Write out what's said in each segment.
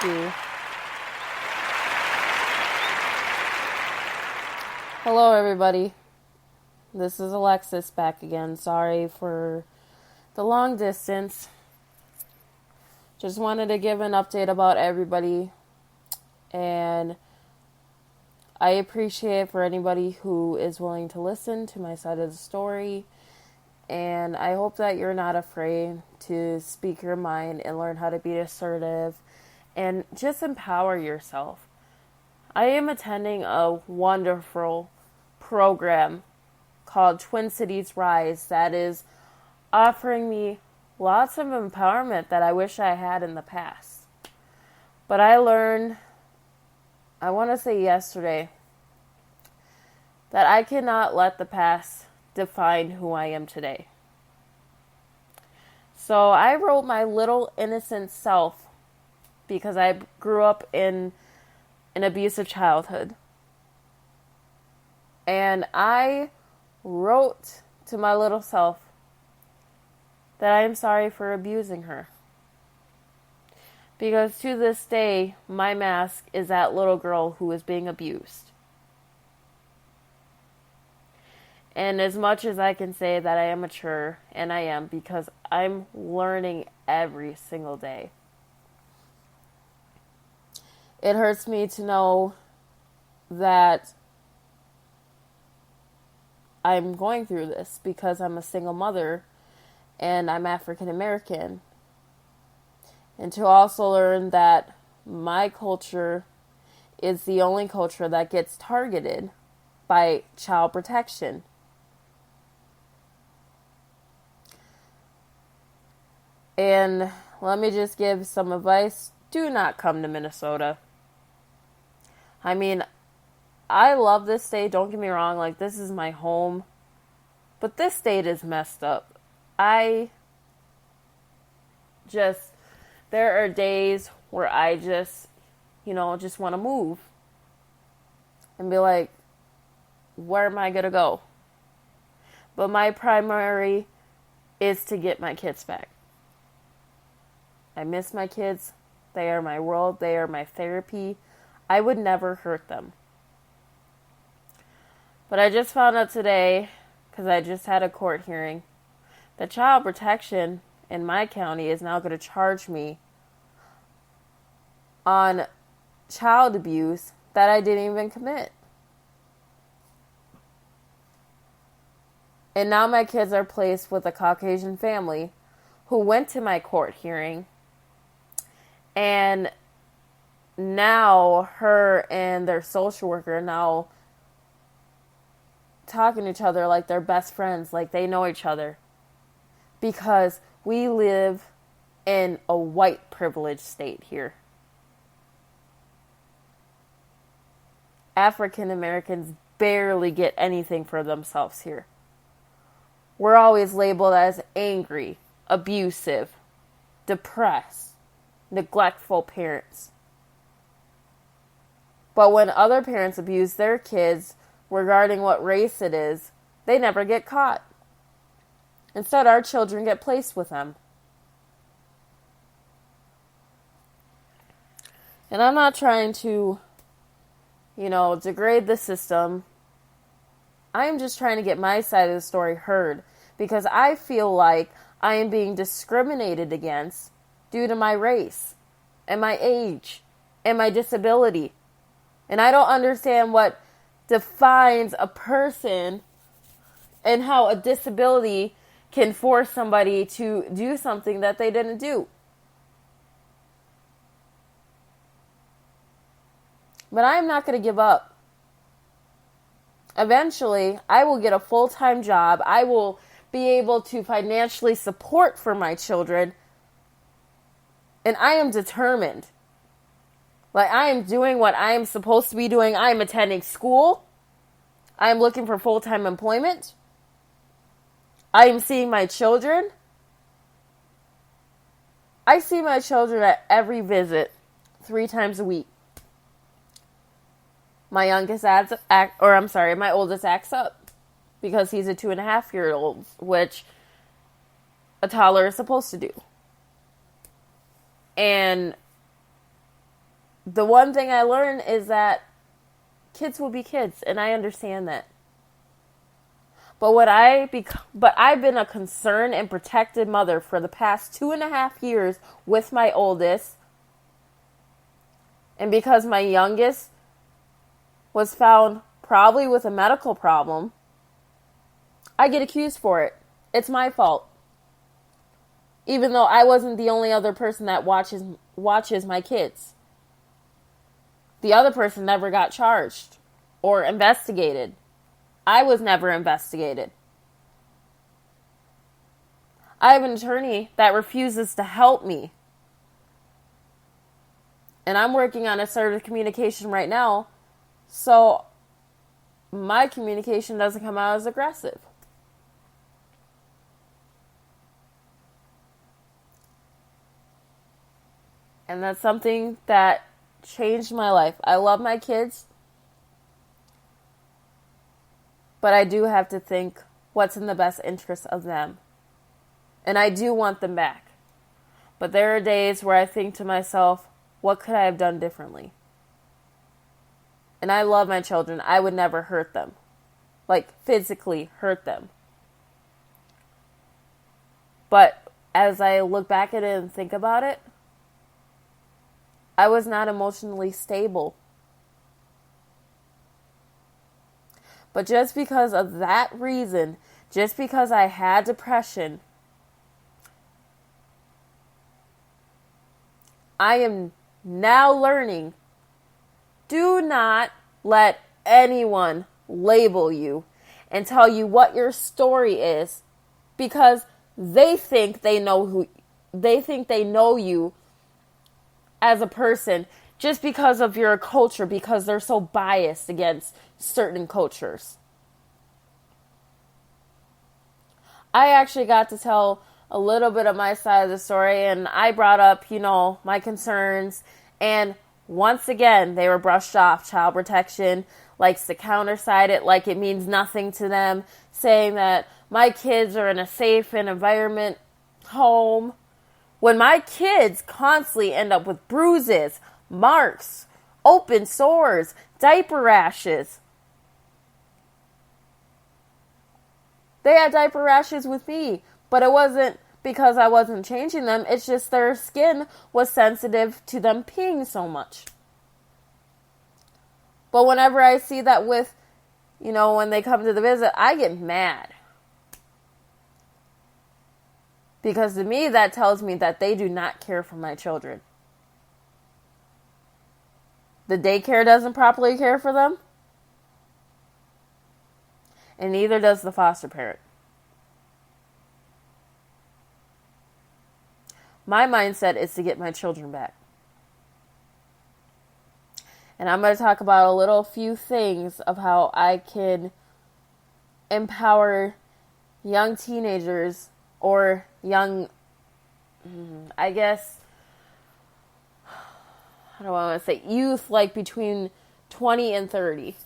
you. Hello, everybody. This is Alexis back again. Sorry for the long distance. Just wanted to give an update about everybody. And I appreciate for anybody who is willing to listen to my side of the story. And I hope that you're not afraid to speak your mind and learn how to be assertive and just empower yourself. I am attending a wonderful program called Twin Cities Rise that is offering me lots of empowerment that I wish I had in the past. But I learned, I want to say yesterday, that I cannot let the past define who I am today. So I wrote my little innocent self because I grew up in an abusive childhood. And I wrote to my little self that I am sorry for abusing her. Because to this day, my mask is that little girl who is being abused. And as much as I can say that I am mature, and I am, because I'm learning every single day. It hurts me to know that I'm going through this because I'm a single mother and I'm African American. And to also learn that my culture is the only culture that gets targeted by child protection. And let me just give some advice. Do not come to Minnesota. I mean, I love this state. Don't get me wrong. Like, this is my home. But this state is messed up. There are days where I just want to move. And be like, where am I going to go? But my primary is to get my kids back. I miss my kids. They are my world. They are my therapy. I would never hurt them. But I just found out today, because I just had a court hearing, that child protection in my county is now going to charge me on child abuse that I didn't even commit. And now my kids are placed with a Caucasian family who went to my court hearing. And now her and their social worker are now talking to each other like they're best friends, like they know each other. Because we live in a white privileged state here. African Americans barely get anything for themselves here. We're always labeled as angry, abusive, depressed, neglectful parents. But when other parents abuse their kids regarding what race it is, they never get caught. Instead, our children get placed with them. And I'm not trying to, degrade the system. I am just trying to get my side of the story heard. Because I feel like I am being discriminated against due to my race and my age and my disability. And I don't understand what defines a person and how a disability can force somebody to do something that they didn't do. But I am not going to give up. Eventually, I will get a full-time job. I will be able to financially support for my children. And I am determined. Like, I am doing what I am supposed to be doing. I am attending school. I am looking for full-time employment. I am seeing my children. I see my children at every visit 3 times a week. My oldest acts up because he's a 2.5-year-old, which a toddler is supposed to do. And the one thing I learned is that kids will be kids, and I understand that. But I've been a concerned and protected mother for the past 2.5 years with my oldest. And because my youngest was found probably with a medical problem, I get accused for it. It's my fault. Even though I wasn't the only other person that watches my kids. The other person never got charged or investigated. I was never investigated. I have an attorney that refuses to help me. And I'm working on assertive communication right now, so my communication doesn't come out as aggressive. And that's something that changed my life. I love my kids, but I do have to think what's in the best interest of them. And I do want them back. But there are days where I think to myself, what could I have done differently? And I love my children. I would never hurt them. Like, physically hurt them. But as I look back at it and think about it, I was not emotionally stable. But just because of that reason, just because I had depression, I am now learning, do not let anyone label you and tell you what your story is, because they think they know you as a person just because of your culture, because they're so biased against certain cultures. I actually got to tell a little bit of my side of the story, and I brought up, my concerns, and once again, they were brushed off. Child protection likes to counterside it like it means nothing to them, saying that my kids are in a safe and environment home, when my kids constantly end up with bruises, marks, open sores, diaper rashes. They had diaper rashes with me, but it wasn't because I wasn't changing them. It's just their skin was sensitive to them peeing so much. But whenever I see that with, when they come to the visit, I get mad. Because to me, that tells me that they do not care for my children. The daycare doesn't properly care for them. And neither does the foster parent. My mindset is to get my children back. And I'm going to talk about a few things of how I can empower young teenagers or young, how do I want to say, youth, like between 20 and 30.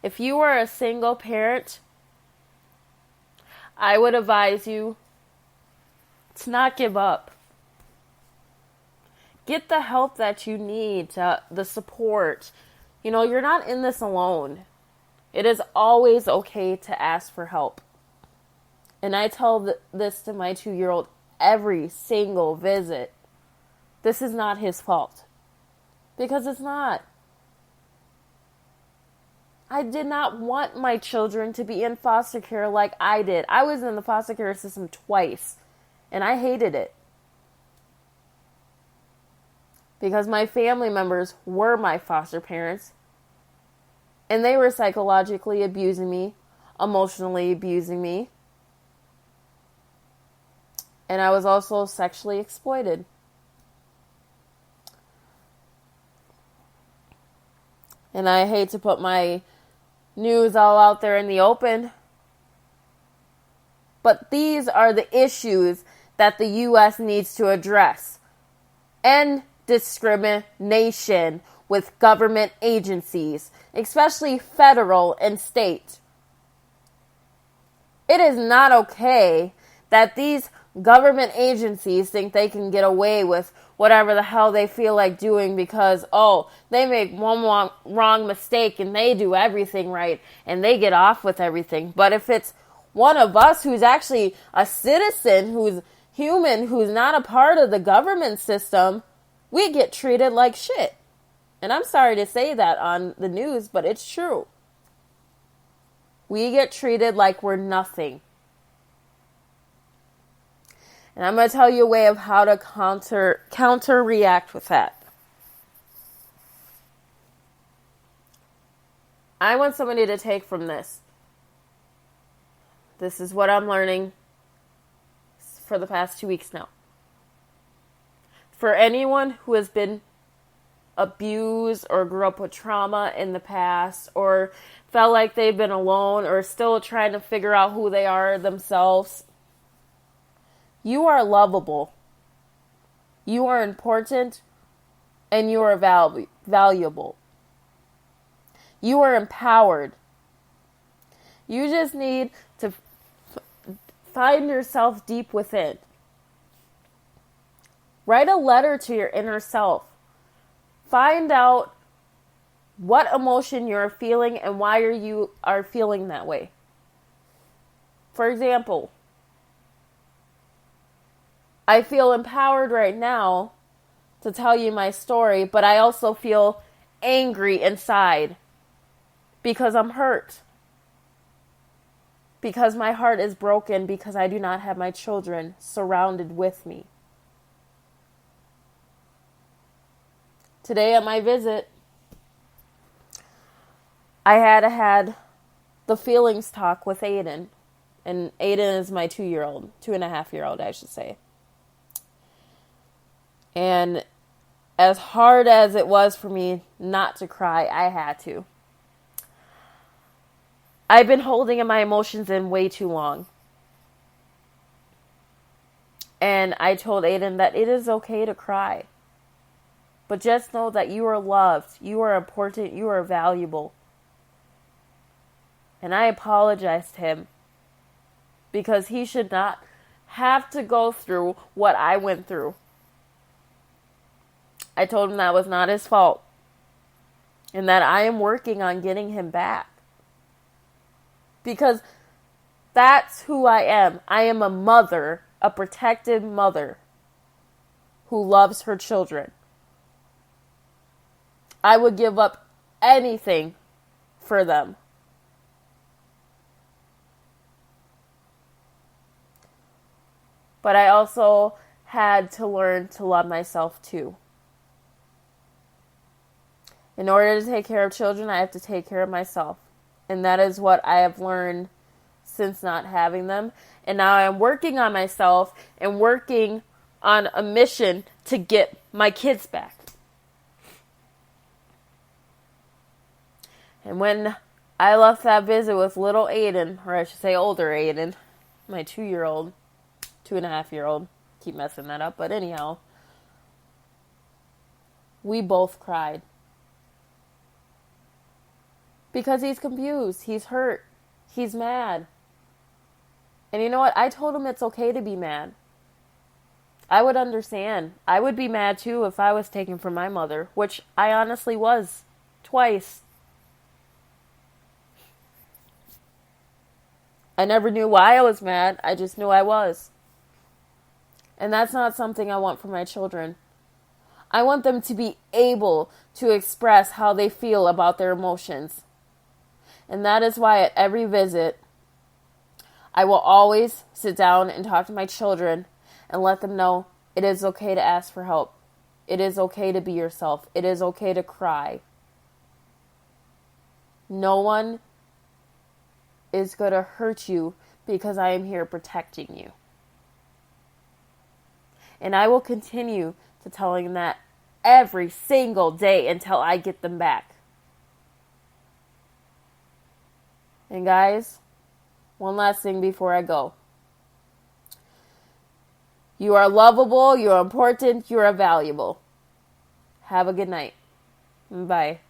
If you are a single parent, I would advise you to not give up. Get the help that you need, the support. You're not in this alone. It is always okay to ask for help. And I tell this to my 2-year-old every single visit. This is not his fault. Because it's not. I did not want my children to be in foster care like I did. I was in the foster care system twice. And I hated it. Because my family members were my foster parents. And they were psychologically abusing me, emotionally abusing me. And I was also sexually exploited. And I hate to put my news all out there in the open, but these are the issues that the U.S. needs to address. End discrimination with government agencies, especially federal and state. It is not okay that these government agencies think they can get away with whatever the hell they feel like doing because, oh, they make one wrong mistake and they do everything right and they get off with everything. But if it's one of us who's actually a citizen, who's human, who's not a part of the government system, we get treated like shit. And I'm sorry to say that on the news, but it's true. We get treated like we're nothing. And I'm going to tell you a way of how to counter react with that. I want somebody to take from this. This is what I'm learning for the past 2 weeks now. For anyone who has been abused or grew up with trauma in the past or felt like they've been alone or still trying to figure out who they are themselves, you are lovable. You are important and you are valuable. You are empowered. You just need to find yourself deep within. Write a letter to your inner self. Find out what emotion you're feeling and why you are feeling that way. For example, I feel empowered right now to tell you my story, but I also feel angry inside because I'm hurt. Because my heart is broken because I do not have my children surrounded with me. Today at my visit, I had the feelings talk with Aiden. And Aiden is my 2.5-year-old, I should say. And as hard as it was for me not to cry, I had to. I've been holding my emotions in way too long. And I told Aiden that it is okay to cry. But just know that you are loved, you are important, you are valuable. And I apologized to him because he should not have to go through what I went through. I told him that was not his fault and that I am working on getting him back. Because that's who I am. I am a mother, a protective mother who loves her children. I would give up anything for them. But I also had to learn to love myself too. In order to take care of children, I have to take care of myself. And that is what I have learned since not having them. And now I'm working on myself and working on a mission to get my kids back. And when I left that visit with little Aiden, or I should say older Aiden, my 2-year-old, 2.5-year-old, keep messing that up, but anyhow, we both cried. Because he's confused, he's hurt, he's mad. And you know what? I told him it's okay to be mad. I would understand. I would be mad too if I was taken from my mother, which I honestly was, twice. I never knew why I was mad, I just knew I was. And that's not something I want for my children. I want them to be able to express how they feel about their emotions. And that is why at every visit, I will always sit down and talk to my children and let them know it is okay to ask for help. It is okay to be yourself. It is okay to cry. No one is going to hurt you because I am here protecting you. And I will continue to telling them that every single day until I get them back. And guys, one last thing before I go. You are lovable, you are important, you are valuable. Have a good night. Bye.